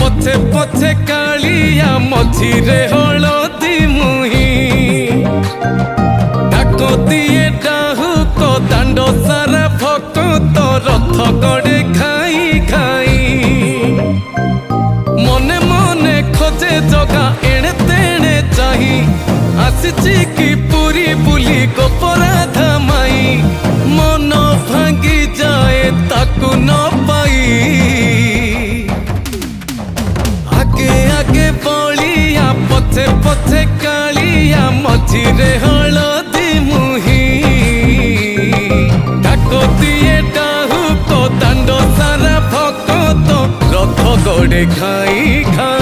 पछे पछे कालिया मझिरे हलदी मुही डाक दिए डाहुक दांड सारा भक्त रथ गड़े खाई खाई मने मने खोजे जगा एणे तेणे चाही आसिची कि पुरी बुली गोपराधा माई मन भांगी जाए ताकू न पाई आगे आगे बलिया पछे पछे कालिया मझिरे हलदी मुही डाक दिए डाहुक दांड सारा भक्त रथ गड़े खाई खाई।